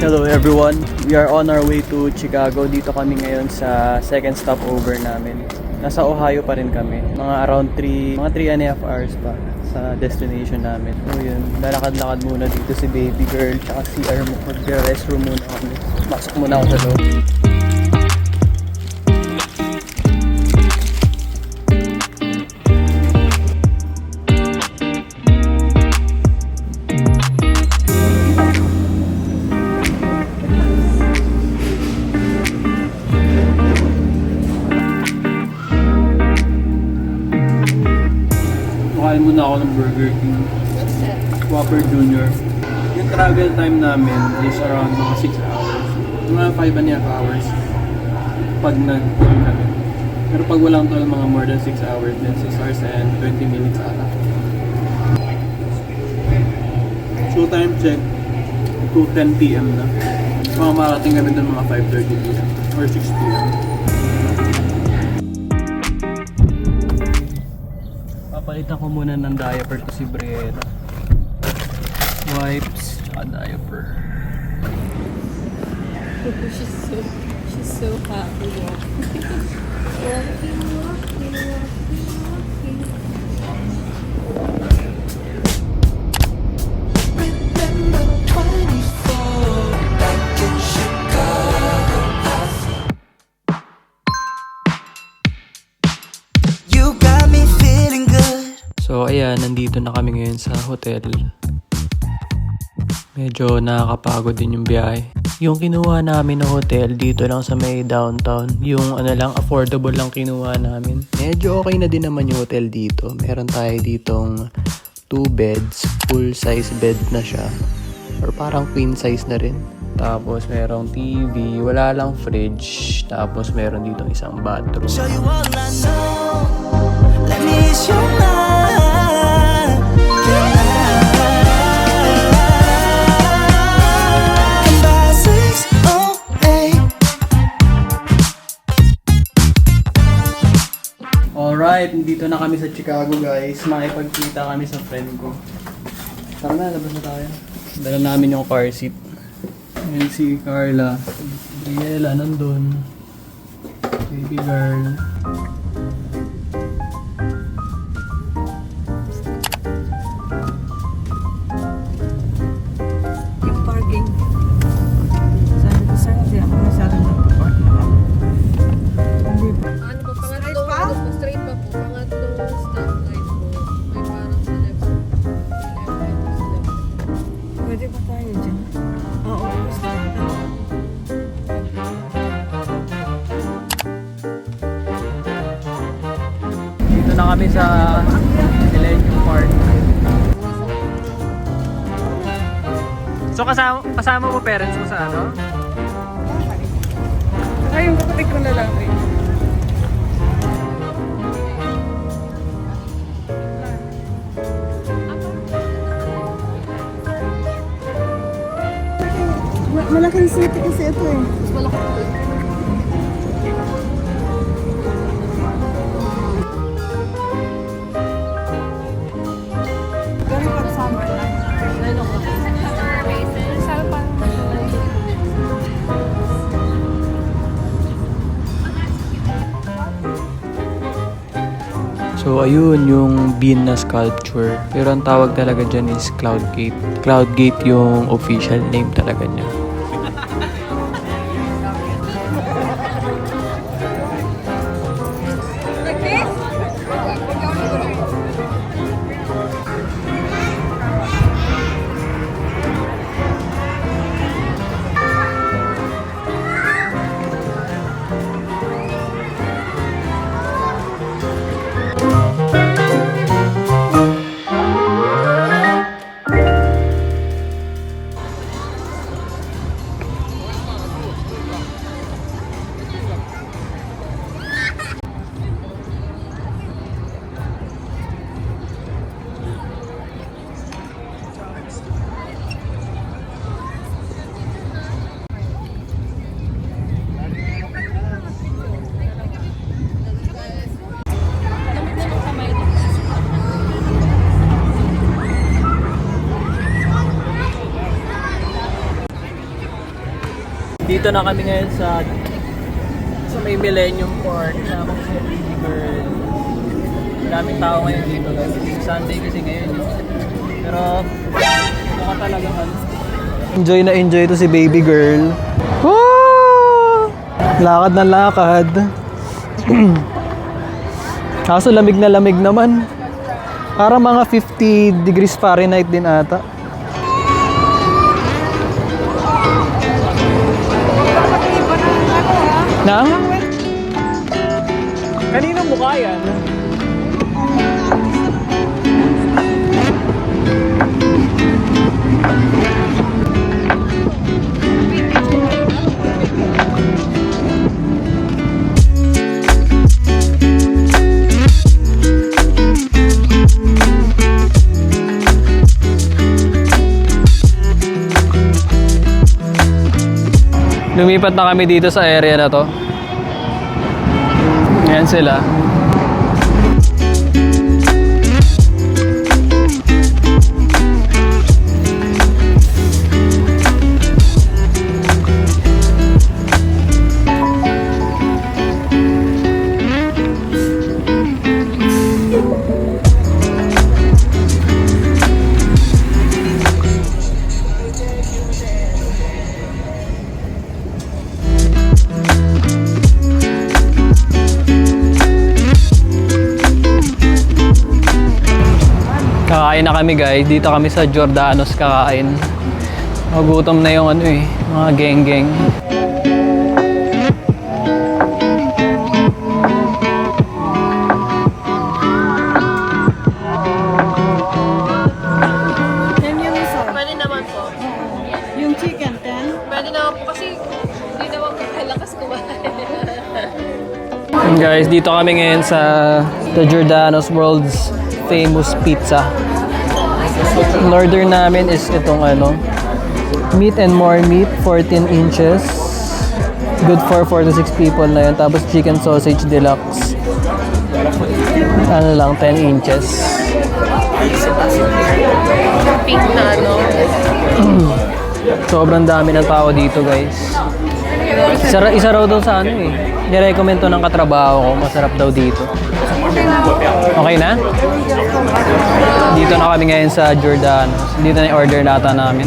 Hello everyone, we are on our way to Chicago. Dito kami ngayon sa second stopover namin. Nasa Ohio pa rin kami. Mga around 3 and a half hours pa sa destination namin. So yun, lalakad-lakad muna dito si baby girl tsaka si CR. Mag-restroom muna kami. Masok muna ako sa loob. Kain muna ako ng Burger King. What's that? Whopper Jr. Yung travel time namin is around mga 6 hours. Mga 5 and a half hours pag nag-tour kami. Pero pag walang tour, mga more than 6 hours din. 6 hours and 20 minutes ata. So time check, 2:10 PM na. Mga marating kami doon mga 5:30 PM or 6 PM. Papalitan ko muna ng diaper to si Briella. Wipes, tsaka diaper. she's so happy. Walking. So ayan, nandito na kami ngayon sa hotel. Medyo nakakapagod din yung biyahe. Yung kinuha namin na hotel dito lang sa may downtown. Yung lang, affordable lang kinuha namin. Medyo okay na din naman yung hotel dito. Meron tayo ditong 2 beds. Full size bed na siya. Or parang queen size na rin. Tapos merong TV. Wala lang fridge. Tapos meron ditong isang bathroom. Show you all I know. Let me ease your mind. Alright, dito na kami sa Chicago guys. Makipagkita kami sa friend ko. Tara na, labas na tayo. Dala namin yung car seat. Ayan si Carla. Briella nandun. Baby girl. Yung parking. Sabi ko sa'yo, di ako masyadong nagpa-parking. Hindi ba? Ano po, pangatlong, straight pa po, pangatlong stoplight po, may parang sa left, Pwede ba tayo dyan? Oo, gusto ko. Dito na kami sa Millennium Park. So kasama mo parents mo sa ano? Ay, yung kapatid ko na lang eh. Malaking city kasi ito eh. mas malaki po. Pero pag summer lang. Ayun ako. Sabi parang So ayun yung bean na sculpture. Pero ang tawag talaga dyan is Cloud Gate. Cloud Gate yung official name talaga niya. Nandito na kami ngayon sa may Millennium Park. Kasama ko si Baby Girl. Daming tao ngayon dito guys. Sunday kasi ngayon. Pero mukha talaga enjoy na enjoy to si Baby Girl. Woo! Lakad na lakad. Kaso lamig na lamig naman. Para mga 50 degrees Fahrenheit din ata. Nang? Kaninong mukha yan? Lumipat na kami dito sa area na to. Ayan sila. Kakain na kami guys. Dito kami sa Giordano's kakain. Magutom na yung mga geng-geng. Pwede naman po. Yung chicken, 10? Pwede naman po kasi hindi naman po kalakas kumain. And guys, dito kami ngayon sa the Giordano's World's Famous Pizza. In order namin is itong meat and more meat, 14 inches. Good for 4 to 6 people na yun. Tapos chicken sausage deluxe. 10 inches. Pink na Sobrang dami ng tao dito guys. Isa raw daw sa nirecommend to ng katrabaho ko. Masarap daw dito. Okay na? Dito na kami ngayon sa Giordano's. Dito na yung order nata namin.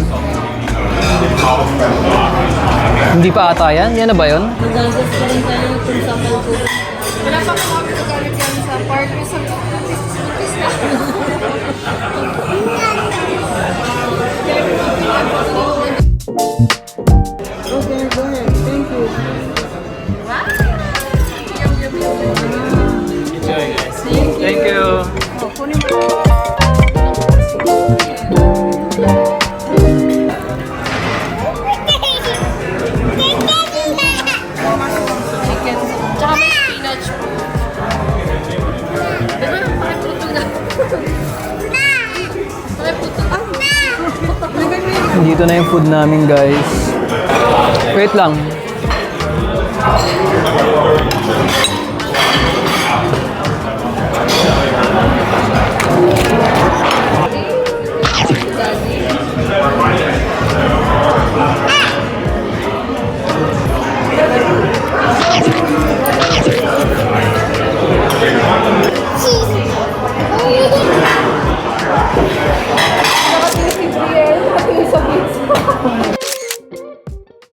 Hindi pa ata yan? Yan na ba yun? Wala pa po kami nagalit yan sa park. Sa Okay, go ahead. Thank you. Thank you. chicken. Tsaka may spinach po. Diba? Pakiputo na. Pakiputo. Dito na yung food namin guys. Wait lang.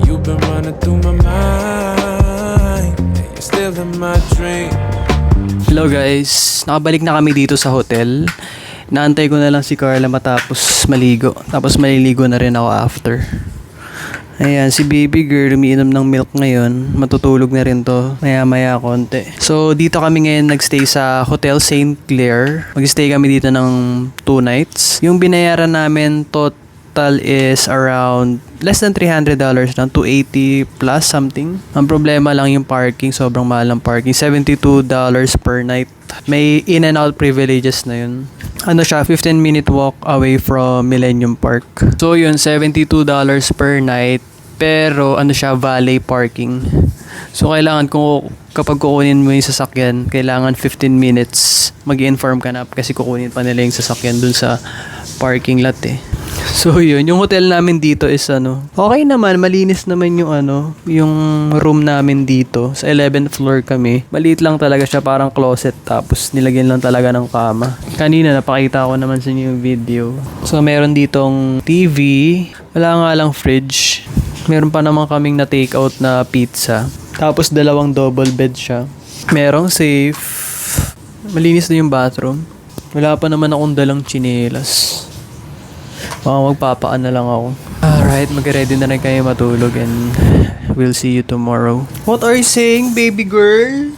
You've been running through my mind, and you're still in my dream. Hello guys, nakabalik na kami dito sa hotel. Naantay ko na lang si Carla matapos maligo. Tapos maliligo na rin ako after. Ayan, si baby girl umiinom ng milk ngayon. Matutulog na rin to maya-maya konti. So dito kami ngayon nagstay sa Hotel St. Clair. Mag-stay kami dito ng 2 nights. Yung binayaran namin total is around less than $300 lang, $280 plus something. Ang problema lang yung parking, sobrang mahal ng parking, $72 per night. May in and out privileges na yun. Ano siya, 15-minute walk away from Millennium Park. So yun, $72 per night. Pero ano siya, valet parking. So kailangan kapag kukunin mo yung sasakyan, kailangan 15 minutes mag-inform ka na kasi kukunin pa nila yung sasakyan dun sa parking lot eh. So yun, yung hotel namin dito is okay naman, malinis naman yung yung room namin dito. Sa 11th floor kami. Maliit lang talaga siya, parang closet, tapos nilagyan lang talaga ng kama. Kanina napakita ko naman sa inyo yung video. So meron ditong TV, wala nga lang fridge. Meron pa naman kaming na take out na pizza. Tapos 2 double bed siya. Merong safe. Malinis na yung bathroom. Wala pa naman akong dalang tsinelas. Baka magpapaan na lang ako. Alright, mag-ready na rin kayo matulog and we'll see you tomorrow. What are you saying, baby girl?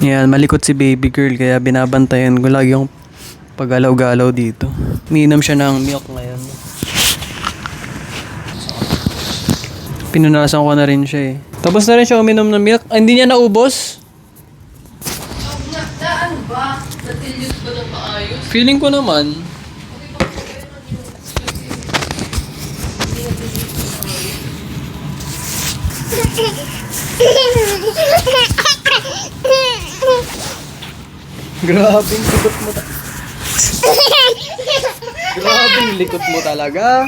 Yan, malikot si baby girl kaya binabantayan ko lagi yung pagalaw-galaw dito. Umiinom siya ng milk ngayon. Pinunasan ko na rin siya eh. Tapos na rin siya uminom ng milk. Ah, hindi niya naubos? Daan ba? Natilyos ba ng maayos? Feeling ko naman. Grabing likot mo Grabing likot mo talaga.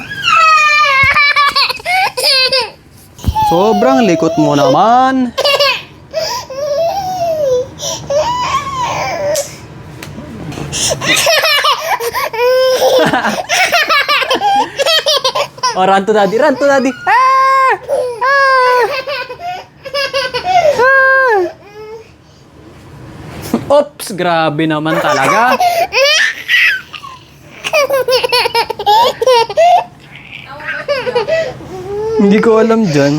Sobrang likot mo naman. Oh, run to daddy, run to daddy. Oops, grabe naman talaga. Hindi ko alam dyan.